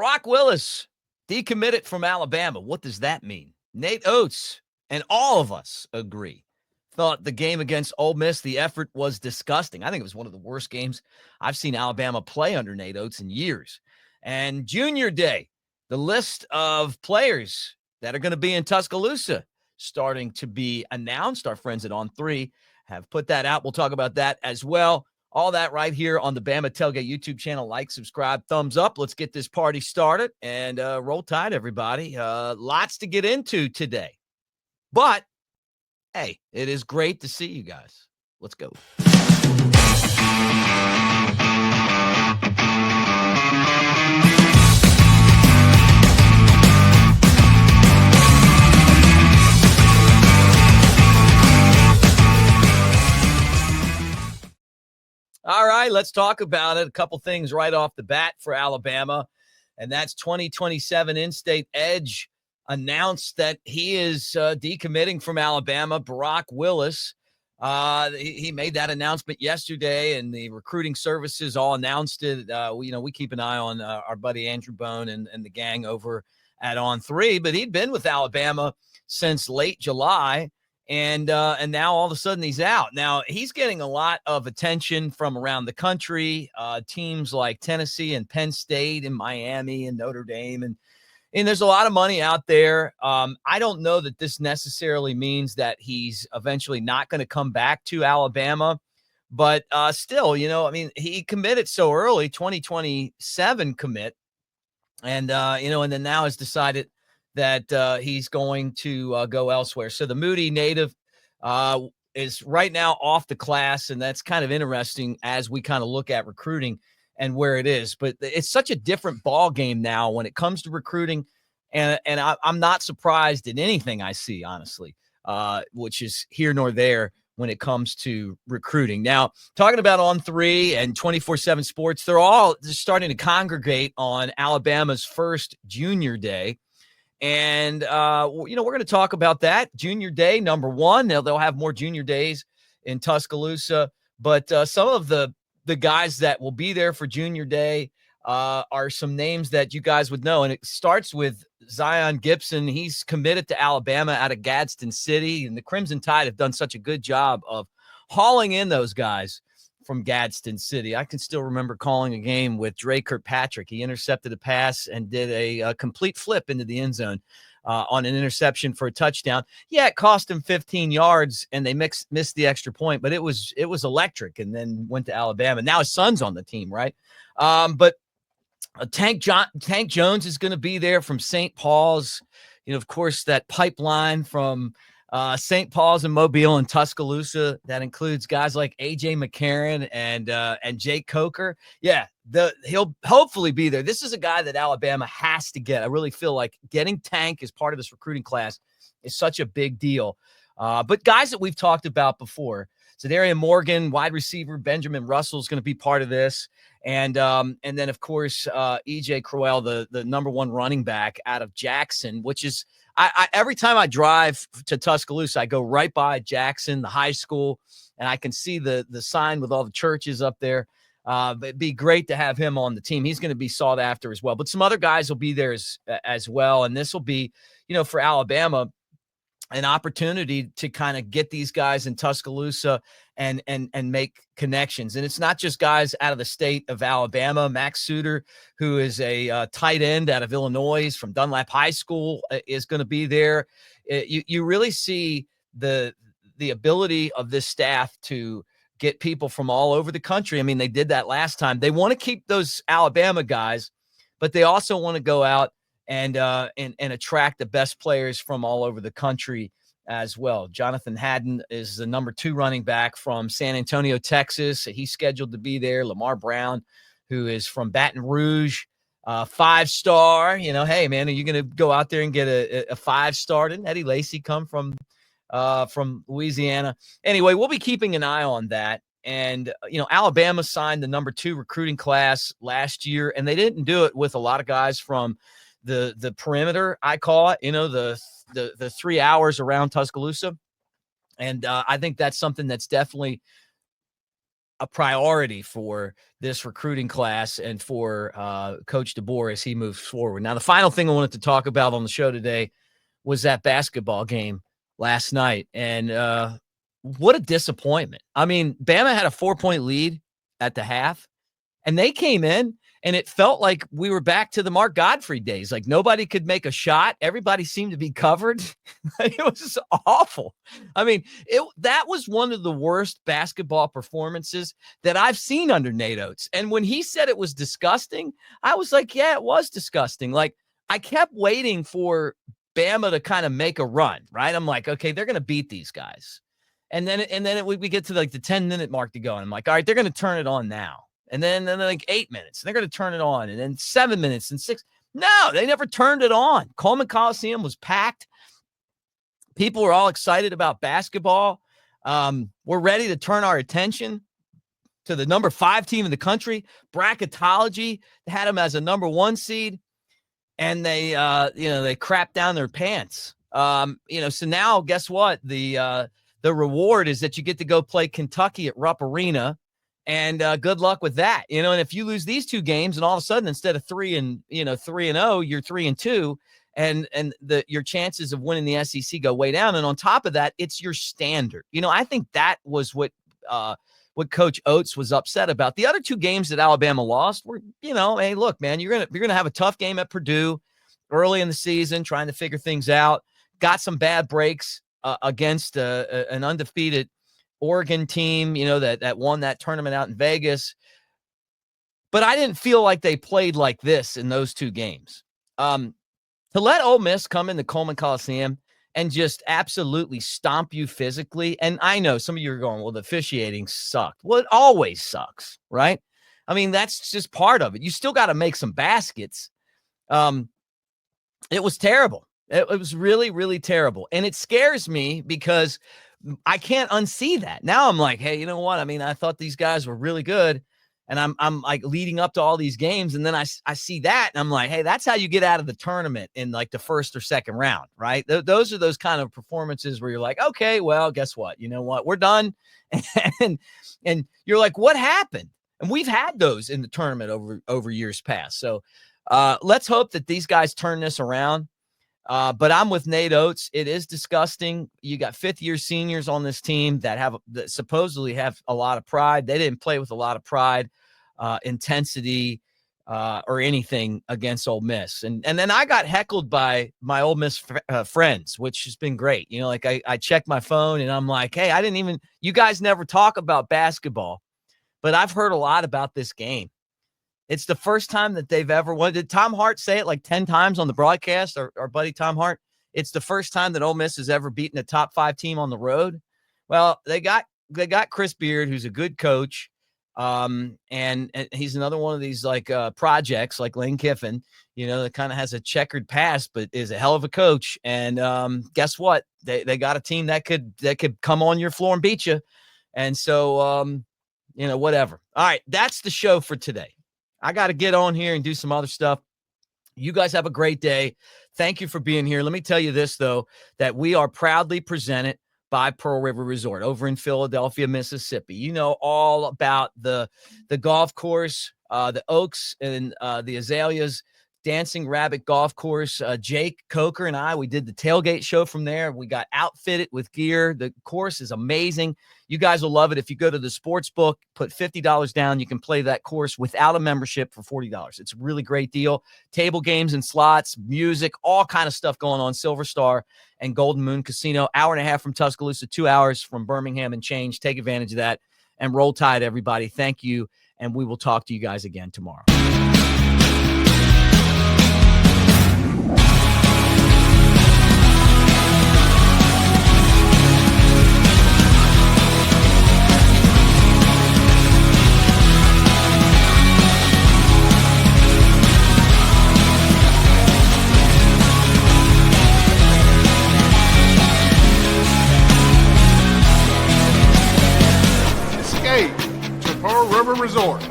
Barack Willis, decommitted from Alabama. What does that mean? Nate Oates and all of us agree. Thought the game against Ole Miss, the effort was disgusting. I think it was one of the worst games I've seen Alabama play under Nate Oates in years. And Junior Day, the list of players that are going to be in Tuscaloosa starting to be announced. Our friends at On3 have put that out. We'll talk about that as well. All that right here on the Bama Tailgate YouTube channel. Like, subscribe, thumbs up. Let's get this party started and roll tide, everybody. Lots to get into today. But, hey, it is great to see you guys. Let's go. All right, let's talk about it. A couple things right off the bat for Alabama, and that's 2027 in-state edge announced that he is decommitting from Alabama. Barack Willis, he made that announcement yesterday, and the recruiting services all announced it. We keep an eye on our buddy Andrew Bone and the gang over at On3, but he'd been with Alabama since late July. And now all of a sudden he's out. Now he's getting a lot of attention from around the country, teams like Tennessee and Penn State and Miami and Notre Dame. And there's a lot of money out there. I don't know that this necessarily means that he's eventually not going to come back to Alabama. But still, he committed so early, 2027 commit. And then now has decided that he's going to go elsewhere. So the Moody native is right now off the class, and that's kind of interesting as we kind of look at recruiting and where it is. But it's such a different ball game now when it comes to recruiting, and I'm not surprised in anything I see, honestly, which is here nor there when it comes to recruiting. Now, talking about On3 and 24/7 Sports, they're all starting to congregate on Alabama's first Junior Day. And, we're going to talk about that. Junior Day, number one. They'll have more Junior Days in Tuscaloosa. But some of the guys that will be there for Junior Day are some names that you guys would know. And it starts with Zion Gibson. He's committed to Alabama out of Gadsden City. And the Crimson Tide have done such a good job of hauling in those guys from Gadsden City. I can still remember calling a game with Dre Kirkpatrick. He intercepted a pass and did a complete flip into the end zone on an interception for a touchdown. Yeah, it cost him 15 yards, and they missed the extra point, but it was electric, and then went to Alabama. Now his son's on the team, right? But Tank Jones is going to be there from St. Paul's. Of course, that pipeline from St. Paul's and Mobile and Tuscaloosa, that includes guys like A.J. McCarron and Jake Coker. Yeah, he'll hopefully be there. This is a guy that Alabama has to get. I really feel like getting Tank as part of this recruiting class is such a big deal. But guys that we've talked about before, Zadarian Morgan, wide receiver, Benjamin Russell is going to be part of this. And then, of course, E.J. Crowell, the number one running back out of Jackson, which is I every time I drive to Tuscaloosa, I go right by Jackson, the high school, and I can see the sign with all the churches up there. It'd be great to have him on the team. He's going to be sought after as well. But some other guys will be there as well. And this will be, for Alabama, an opportunity to kind of get these guys in Tuscaloosa and make connections. And it's not just guys out of the state of Alabama. Max Suter, who is a tight end out of Illinois from Dunlap High School, is going to be there. You really see the ability of this staff to get people from all over the country. I mean, they did that last time. They want to keep those Alabama guys, but they also want to go out and attract the best players from all over the country as well. Jonathan Haddon is the number 2 running back from San Antonio, Texas. He's scheduled to be there. Lamar Brown, who is from Baton Rouge, 5-star. Hey, man, are you going to go out there and get a 5-star? Didn't Eddie Lacy come from Louisiana? Anyway, we'll be keeping an eye on that. And, Alabama signed the number 2 recruiting class last year, and they didn't do it with a lot of guys from the perimeter, I call it, the 3 hours around Tuscaloosa. And I think that's something that's definitely a priority for this recruiting class and for Coach DeBoer as he moves forward. Now, the final thing I wanted to talk about on the show today was that basketball game last night. And what a disappointment. I mean, Bama had a 4-point lead at the half, and they came in, and it felt like we were back to the Mark Godfrey days. Like nobody could make a shot. Everybody seemed to be covered. It was just awful. I mean, that was one of the worst basketball performances that I've seen under Nate Oates. And when he said it was disgusting, I was like, yeah, it was disgusting. Like I kept waiting for Bama to kind of make a run, right? I'm like, okay, they're going to beat these guys. And then we get to like the 10-minute mark to go. And I'm like, all right, they're going to turn it on now. And then like 8 minutes, and they're going to turn it on. And then 7 minutes and 6. No, they never turned it on. Coleman Coliseum was packed. People were all excited about basketball. We're ready to turn our attention to the number 5 team in the country. Bracketology had them as a number 1 seed. And they crapped down their pants. So now guess what? The reward is that you get to go play Kentucky at Rupp Arena. And good luck with that, And if you lose these 2 games, and all of a sudden instead of 3-0, you're 3-2, and your chances of winning the SEC go way down. And on top of that, it's your standard. I think that was what Coach Oates was upset about. The other 2 games that Alabama lost were, hey, look, man, you're gonna have a tough game at Purdue early in the season, trying to figure things out. Got some bad breaks against an undefeated Oregon team, that won that tournament out in Vegas. But I didn't feel like they played like this in those 2 games. To let Ole Miss come into Coleman Coliseum and just absolutely stomp you physically. And I know some of you are going, well, the officiating sucked. Well, it always sucks, right? I mean, that's just part of it. You still got to make some baskets. It was terrible. It was really, really terrible. And it scares me because I can't unsee that. Now I'm like, hey, you know what? I mean, I thought these guys were really good, and I'm like leading up to all these games, and then I see that, and I'm like, hey, that's how you get out of the tournament in like the first or second round, right? Those are those kind of performances where you're like, okay, well, guess what? You know what? We're done, and you're like, what happened? And we've had those in the tournament over years past. So let's hope that these guys turn this around. But I'm with Nate Oates. It is disgusting. You got 5th-year seniors on this team that supposedly have a lot of pride. They didn't play with a lot of pride, intensity, or anything against Ole Miss. And then I got heckled by my Ole Miss friends, which has been great. I check my phone and I'm like, hey, you guys never talk about basketball, but I've heard a lot about this game. It's the first time that they've ever won. Did Tom Hart say it like 10 times on the broadcast, our buddy Tom Hart? It's the first time that Ole Miss has ever beaten a top 5 team on the road. Well, they got Chris Beard, who's a good coach. And he's another one of these like projects like Lane Kiffin, that kind of has a checkered past, but is a hell of a coach. And guess what? They got a team that could come on your floor and beat you. And so, whatever. All right. That's the show for today. I got to get on here and do some other stuff. You guys have a great day. Thank you for being here. Let me tell you this, though, that we are proudly presented by Pearl River Resort over in Philadelphia, Mississippi. You know all about the golf course, the Oaks and the Azaleas Dancing Rabbit Golf Course. Jake Coker and we did the tailgate show from there. We got outfitted with gear. The course is amazing. You guys will love it. If you go to the sports book, put $50 down, you can play that course without a membership for $40. It's a really great deal. Table games and slots, music, all kind of stuff going on. Silver Star and Golden Moon Casino, 1.5 hours from Tuscaloosa, 2 hours from Birmingham and change. Take advantage of that and roll tide, everybody. Thank you. And we will talk to you guys again tomorrow. To Pearl River Resort.